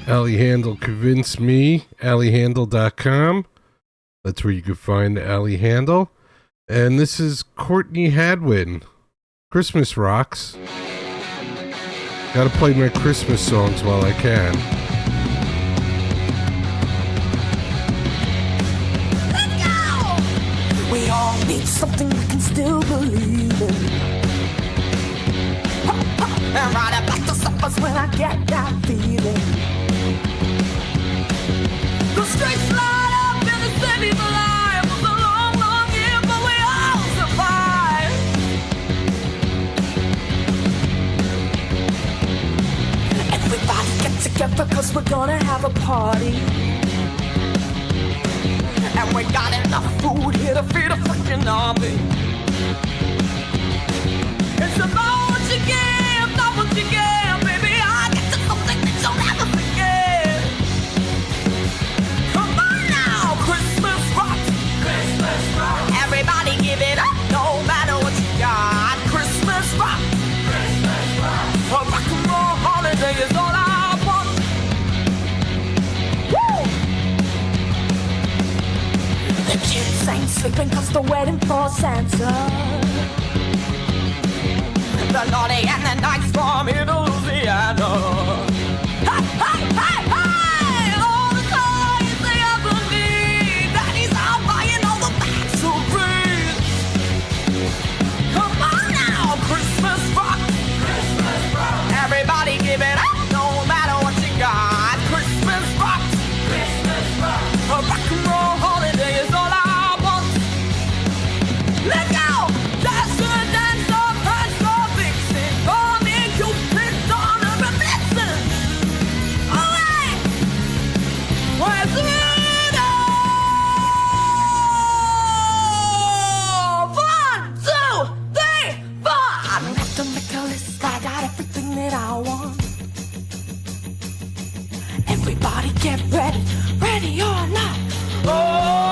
Allie Handel convinced me. AllieHandel.com. That's where you can find Allie Handel. And this is Courtney Hadwin. Christmas rocks. Gotta play my Christmas songs while I can. Let's go! We all need something we can still believe in. And right about the suffers when I get that feeling. The streets light up and the city's alive. It was a long, long year, but we all survived. Everybody get together cause we're gonna have a party. And we got enough food here to feed a fucking army. It's about what you give, not what you get. Baby, I get to something that you'll never forget. Come on now, Christmas rock. Christmas rock. Everybody give it up, no matter what you got. Christmas rock. Christmas rock. A rock and roll holiday is all I want. Woo! The kids ain't sleeping cause they're waiting for Santa. The naughty and the nice from here to Louisiana. Hey, hey, hey, hey! All the toys they ever need. Daddy's out buying all the bags of breeze. Come on now, Christmas rock. Christmas rock. Everybody give it up, no matter what you got. Christmas rock. Christmas rock. A rock and roll holiday is all I want. Let's go! Dash and dance up, prance up, vixen. Call me Cupid, Donna, and Vixen. All right! Where's the window? 1, 2, 3, 4. I don't have to make a list. I got everything that I want. Everybody get ready, ready or not. Oh!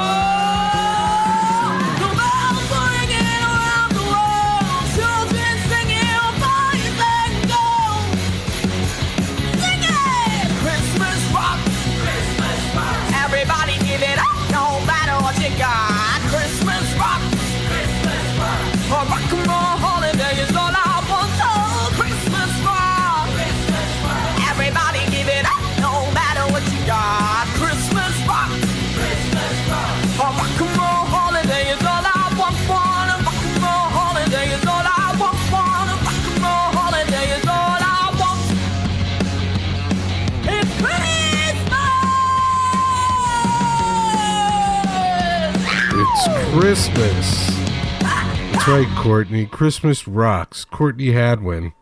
Everybody give it up, no matter what you got. Christmas rock. Christmas rock. A rock and roll holiday is all I want. Oh, Christmas rock. Christmas rock. Everybody give it up, no matter what you got. Christmas rock. Christmas rock. A rock and roll holiday is all I want. A rock and roll holiday is all I want. A rock and roll holiday is all I want. It's Christmas. It's Christmas. That's right, Courtney. Christmas rocks. Courtney Hadwin.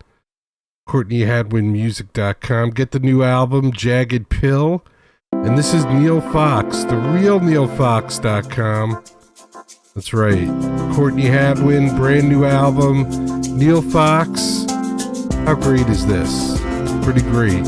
CourtneyHadwinMusic.com. Get the new album, Jagged Pill. And this is Neil Fox, the real NeilFox.com. That's right. Courtney Hadwin, brand new album. Neil Fox. How great is this? Pretty great.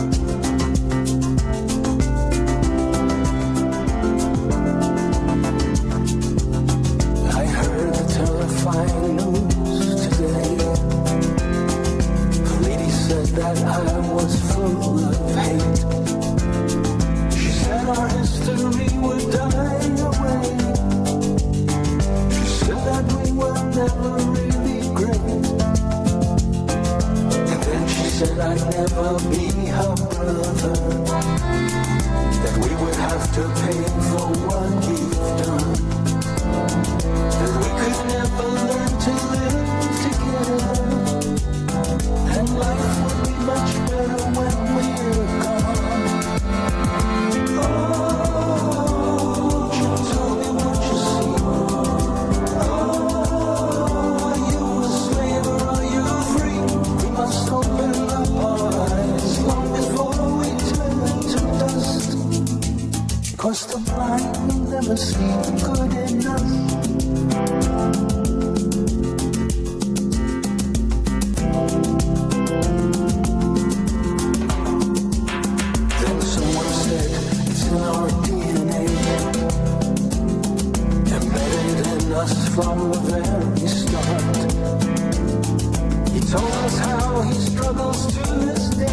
told us how he struggles to this day.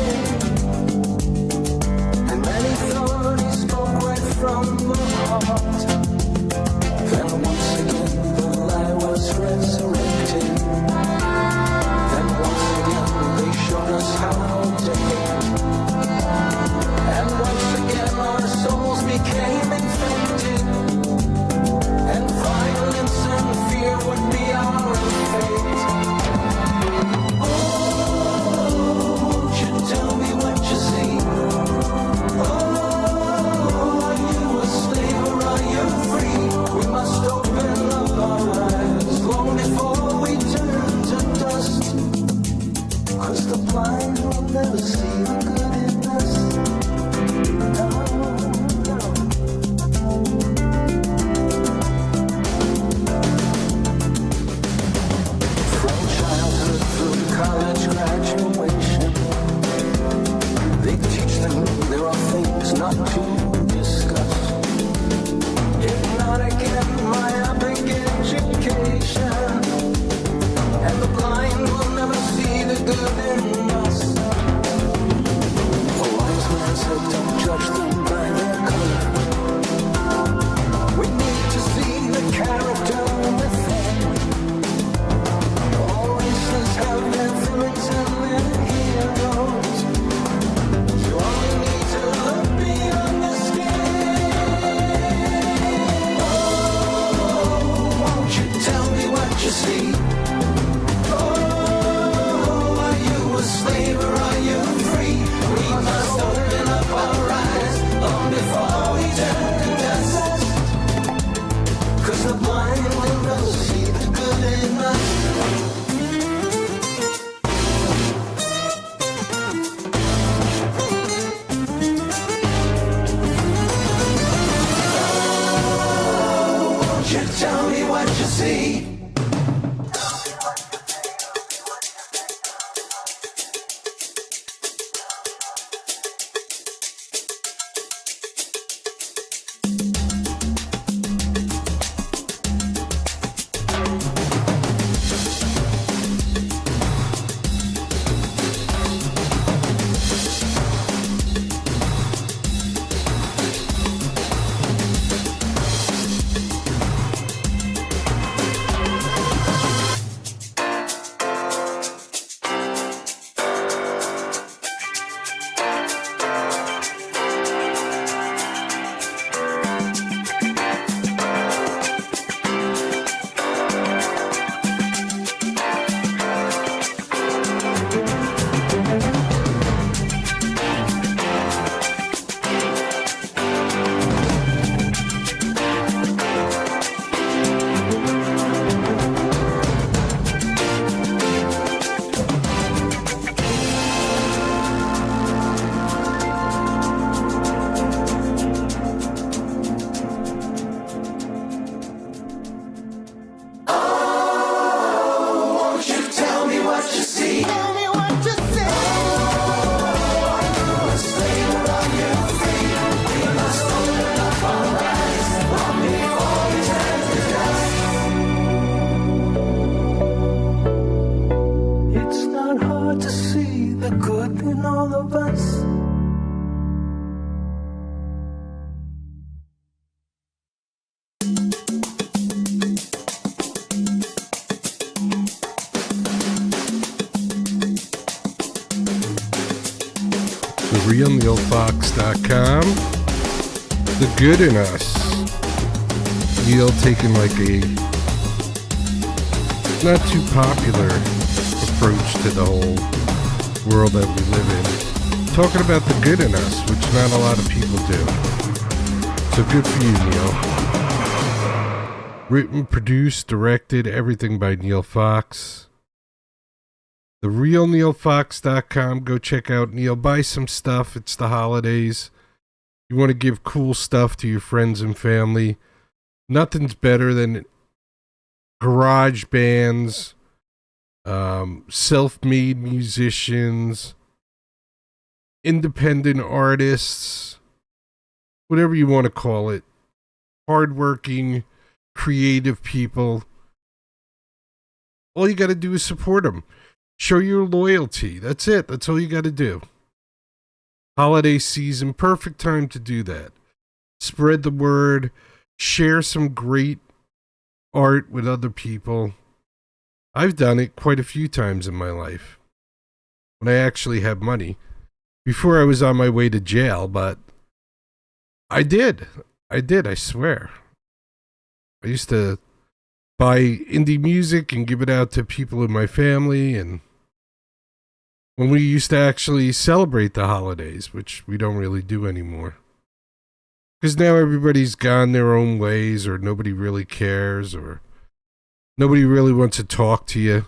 And many from the heart. Then once again the lie was resurrected. Then once again they showed us how to hate. And once again our souls became infected. And violence and fear would be our fate. Oh, won't you tell me what you see? Oh, are you a slave or are you free? We must open up our eyes long before we turn to dust. 'Cause the blind will never see the good in us. No, no. From childhood through college graduation, they teach them there are things not to discuss. Hypnotic and myopic education, and the blind will never see the good in us. The wise man said, don't judge them by their color. We need to see the character within. All races have their villains and their heroes. You only need to look beyond the skin. Oh, won't you tell me what you see? Oh, are you a slave or are you free? We must open up our eyes long before we turn to dust. 'Cause the blind will never see the good in us. Won't you tell me what you see? Won't you tell me what you see? Tell me what you see. Are you a slave or are you free? We must open up our eyes long before we turn to dust. It's not hard to see the good in all of us. TheRealNeilFox.com. The good in us. Neil taking like a not too popular approach to the whole world that we live in. Talking about the good in us, which not a lot of people do. So good for you, Neil. Written, produced, directed, everything by Neil Fox. TheRealNeilFox.com. Go check out Neil. Buy some stuff. It's the holidays. You want to give cool stuff to your friends and family. Nothing's better than garage bands, self-made musicians, independent artists, whatever you want to call it. Hardworking, creative people. All you got to do is support them. Show your loyalty. That's it. That's all you got to do. Holiday season, perfect time to do that. spread the word, share some great art with other people. I've done it quite a few times in my life when I actually have money. Before I was on my way to jail, but I did, I swear. I used to buy indie music and give it out to people in my family, and when we used to actually celebrate the holidays, which we don't really do anymore. Because now everybody's gone their own ways, or nobody really cares, or nobody really wants to talk to you.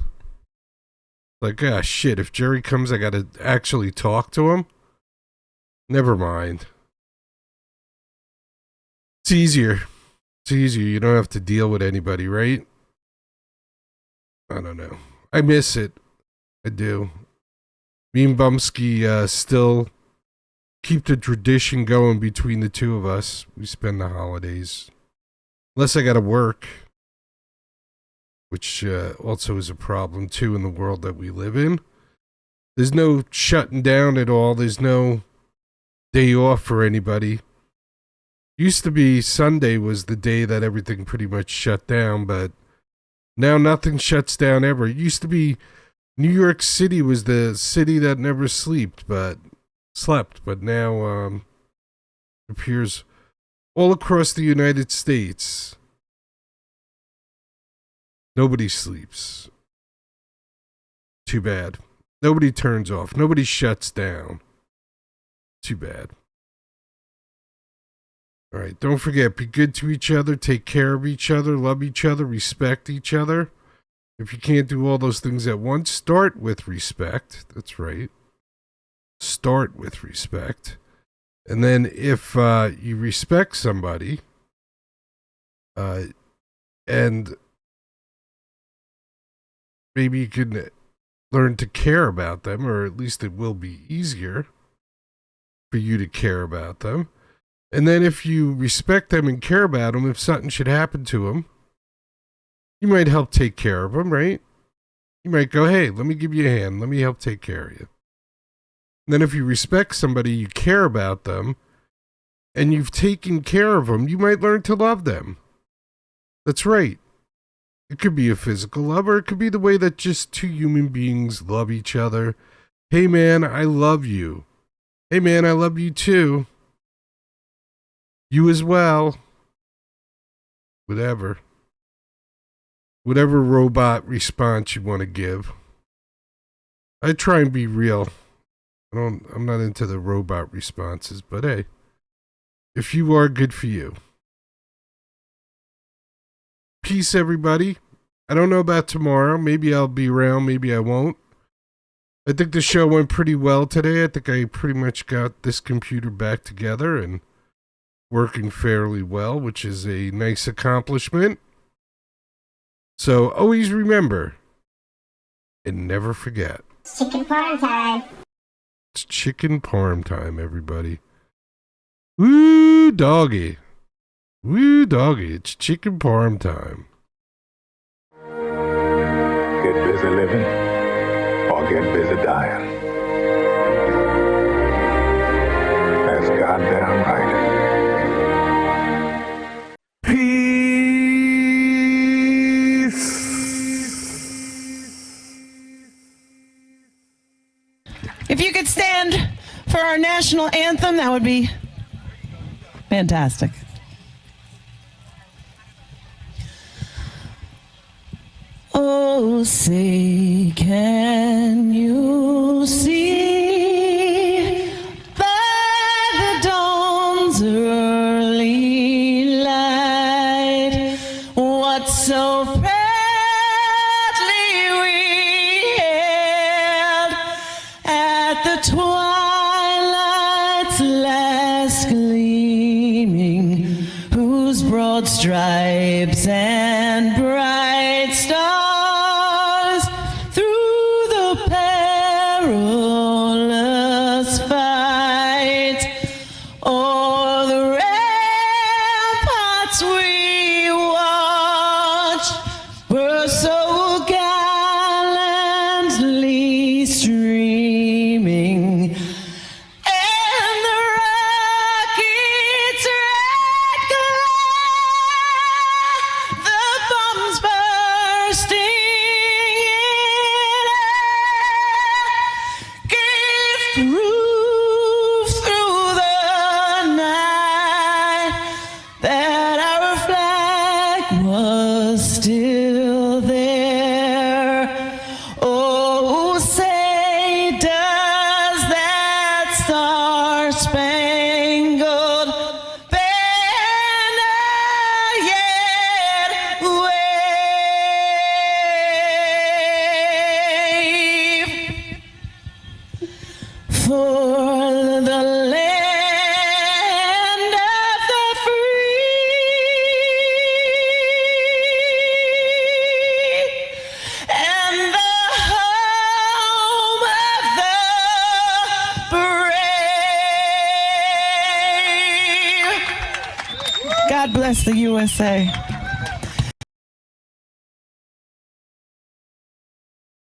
Like, ah, shit, if Jerry comes, I gotta actually talk to him? Never mind. It's easier. It's easier. You don't have to deal with anybody, right? I don't know. I miss it. I do. Me and Bumpskey still keep the tradition going between the two of us. We spend the holidays. Unless I gotta work. Which also is a problem, too, in the world that we live in. There's no shutting down at all. There's no day off for anybody. Used to be Sunday was the day that everything pretty much shut down, but now nothing shuts down ever. It used to be New York City was the city that never slept, but now it appears all across the United States. Nobody sleeps. Too bad. Nobody turns off. Nobody shuts down. Too bad. All right, don't forget, be good to each other, take care of each other, love each other, respect each other. If you can't do all those things at once, start with respect. That's right. Start with respect. And then if you respect somebody, and maybe you can learn to care about them, or at least it will be easier for you to care about them. And then if you respect them and care about them, if something should happen to them, you might help take care of them, right? You might go, hey, let me give you a hand. Let me help take care of you. And then if you respect somebody, you care about them, and you've taken care of them, you might learn to love them. That's right. It could be a physical love, or it could be the way that just two human beings love each other. Hey, man, I love you. Hey, man, I love you too. You as well. Whatever robot response you want to give. I try and be real. I'm not into the robot responses, but hey, if you are, good for you. Peace, everybody. I don't know about tomorrow. Maybe I'll be around, maybe I won't. I think the show went pretty well today. I think I pretty much got this computer back together and working fairly well, which is a nice accomplishment. So always remember and never forget. It's chicken parm time. It's chicken parm time, everybody. Woo, doggy. Woo, doggy. It's chicken parm time. Get busy living or get busy dying. That's goddamn right. If you could stand for our national anthem, that would be fantastic. Oh, say, can you see by the dawn's early light what so proudly we hailed at the twilight's last gleaming, whose broad stripes and bright stars through the perilous fight o'er the ramparts we watched were so gallantly streaming, and the rockets still there. Oh, say does that star-spangled banner yet wave for the land of the free and the home of the brave. God bless the USA.